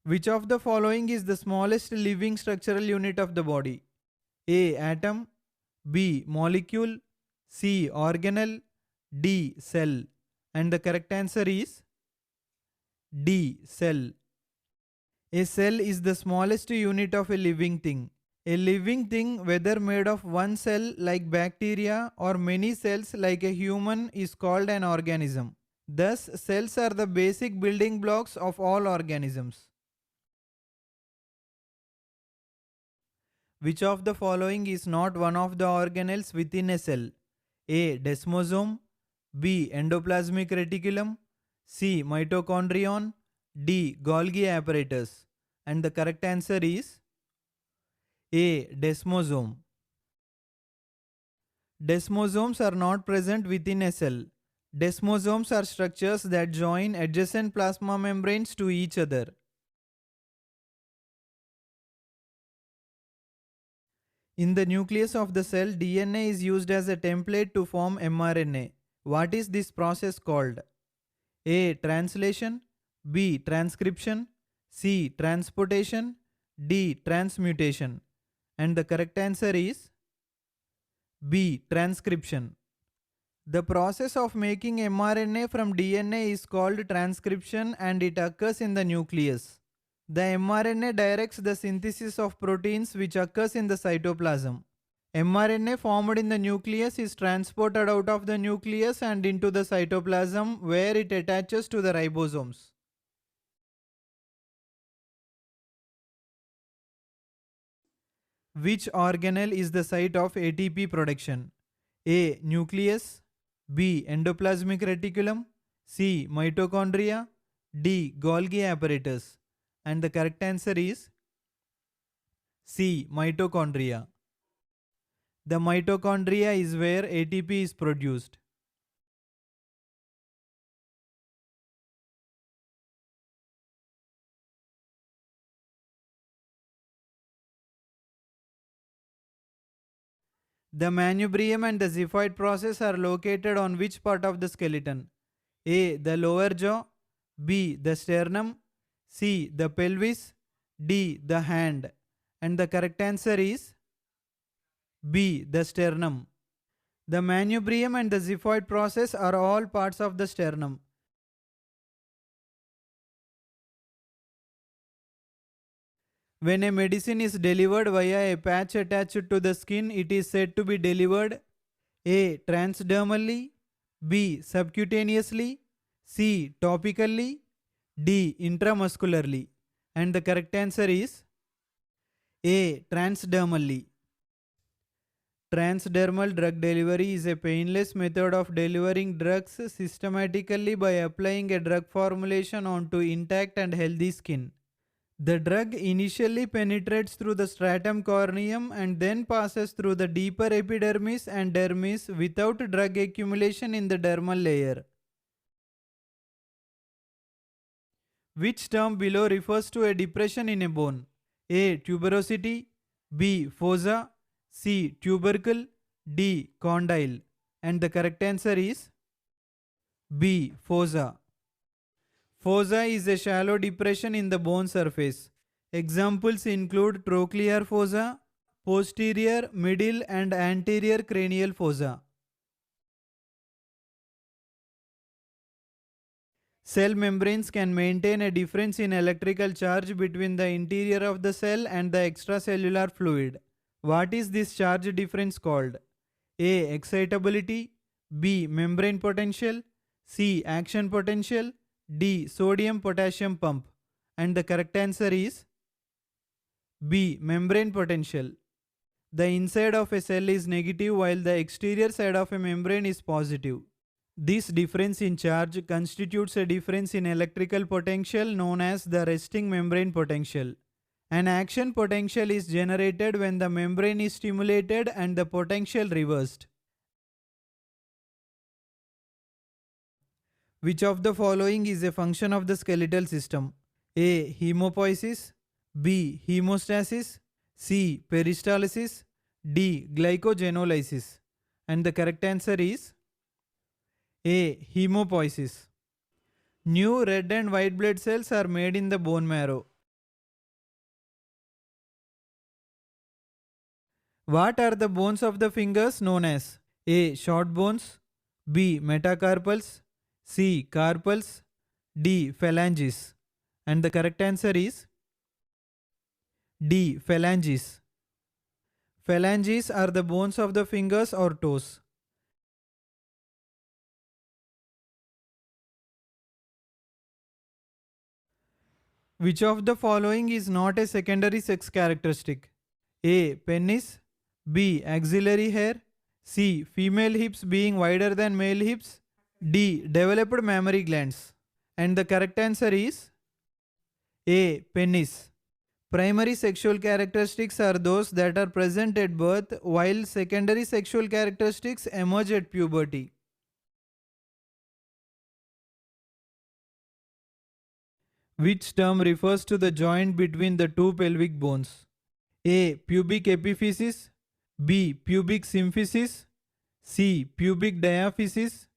Which of the following is the smallest living structural unit of the body? A. Atom, B. Molecule, C. Organelle, D. Cell. And the correct answer is D. Cell. A cell is the smallest unit of a living thing. A living thing, whether made of one cell like bacteria or many cells like a human, is called an organism. Thus, cells are the basic building blocks of all organisms. Which of the following is not one of the organelles within a cell? A. Desmosome, B. Endoplasmic reticulum, C. Mitochondrion, D. Golgi apparatus. And the correct answer is A. Desmosome. Desmosomes are not present within a cell. Desmosomes are structures that join adjacent plasma membranes to each other. In the nucleus of the cell, DNA is used as a template to form mRNA. What is this process called? A. Translation, B. Transcription, C. Transportation, D. Transmutation. And the correct answer is B. Transcription. The process of making mRNA from DNA is called transcription and it occurs in the nucleus. The mRNA directs the synthesis of proteins which occurs in the cytoplasm. mRNA formed in the nucleus is transported out of the nucleus and into the cytoplasm where it attaches to the ribosomes. Which organelle is the site of ATP production? A. Nucleus, B. Endoplasmic reticulum, C. Mitochondria, D. Golgi apparatus. And the correct answer is C. Mitochondria. The mitochondria is where ATP is produced. The manubrium and the xiphoid process are located on which part of the skeleton? A. The lower jaw, B. The sternum, C. The pelvis, D. The hand. And the correct answer is B. The sternum. The manubrium and the xiphoid process are all parts of the sternum. When a medicine is delivered via a patch attached to the skin, it is said to be delivered A. Transdermally, B. Subcutaneously, C. Topically, D. Intramuscularly. And the correct answer is A. Transdermally. Transdermal drug delivery is a painless method of delivering drugs systematically by applying a drug formulation onto intact and healthy skin. The drug initially penetrates through the stratum corneum and then passes through the deeper epidermis and dermis without drug accumulation in the dermal layer. Which term below refers to a depression in a bone? A. Tuberosity, B. Fossa, C. Tubercle, D. Condyle. And the correct answer is B. Fossa. Fossa is a shallow depression in the bone surface. Examples include trochlear fossa, posterior, middle and anterior cranial fossa. Cell membranes can maintain a difference in electrical charge between the interior of the cell and the extracellular fluid. What is this charge difference called? A. Excitability, B. Membrane potential, C. Action potential, D. Sodium-potassium pump. And the correct answer is B. Membrane potential. The inside of a cell is negative while the exterior side of a membrane is positive. This difference in charge constitutes a difference in electrical potential known as the resting membrane potential. An action potential is generated when the membrane is stimulated and the potential reversed. Which of the following is a function of the skeletal system? A. Hemopoiesis, B. Hemostasis, C. Peristalsis, D. Glycogenolysis. And the correct answer is A. Hemopoiesis. New red and white blood cells are made in the bone marrow. What are the bones of the fingers known as? A. Short bones, B. Metacarpals, C. Carpals, D. Phalanges. And the correct answer is D. Phalanges. Phalanges are the bones of the fingers or toes. Which of the following is not a secondary sex characteristic? A. Penis, B. Axillary hair, C. Female hips being wider than male hips, D. Developed mammary glands. And the correct answer is A. Penis. Primary sexual characteristics are those that are present at birth, while secondary sexual characteristics emerge at puberty. Which term refers to the joint between the two pelvic bones? A. Pubic epiphysis, B. Pubic symphysis, C. Pubic diaphysis,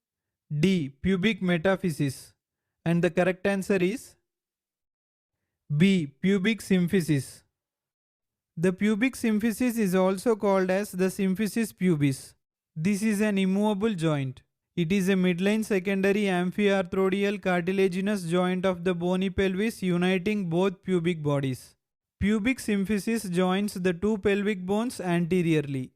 D. Pubic metaphysis. And the correct answer is B. Pubic symphysis. The pubic symphysis is also called as the symphysis pubis. This is an immovable joint. It is a midline secondary amphiarthrodial cartilaginous joint of the bony pelvis uniting both pubic bodies. Pubic symphysis joins the two pelvic bones anteriorly.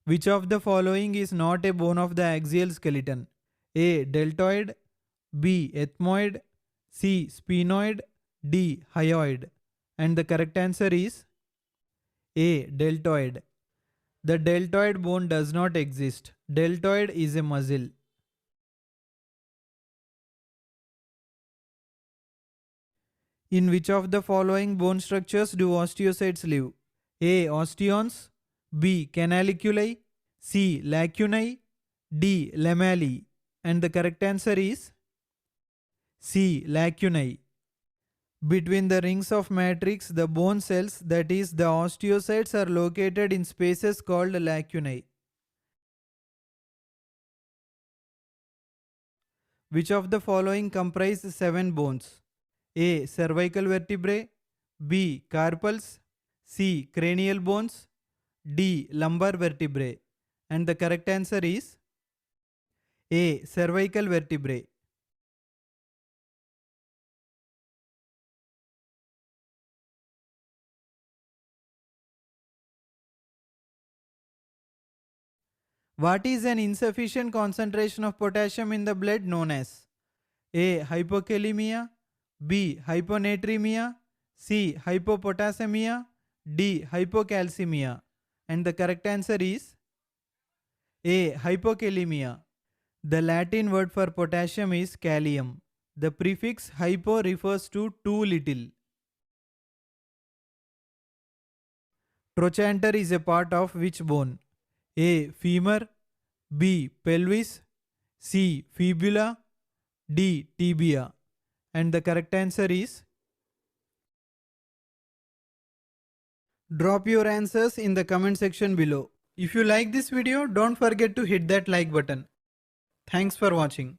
Which of the following is not a bone of the axial skeleton? A. Deltoid, B. Ethmoid, C. Sphenoid, D. Hyoid. And the correct answer is A. Deltoid. The deltoid bone does not exist. Deltoid is a muscle. In which of the following bone structures do osteocytes live? A. Osteons, B. Canaliculi, C. Lacunae, D. Lamellae. And the correct answer is C. Lacunae. Between the rings of matrix, the bone cells, that is, the osteocytes, are located in spaces called lacunae. Which of the following comprise 7 bones? A. Cervical vertebrae, B. Carpals, C. Cranial bones, D. Lumbar vertebrae. And the correct answer is A. Cervical vertebrae. What is an insufficient concentration of potassium in the blood known as? A. Hypokalemia, B. Hyponatremia, C. Hypopotassemia, D. Hypocalcemia. And the correct answer is A. Hypokalemia. The Latin word for potassium is kalium. The prefix hypo refers to too little. Trochanter is a part of which bone? A. Femur, B. Pelvis, C. Fibula, D. Tibia. And the correct answer is drop your answers in the comment section below. If you like this video, don't forget to hit that like button. Thanks for watching.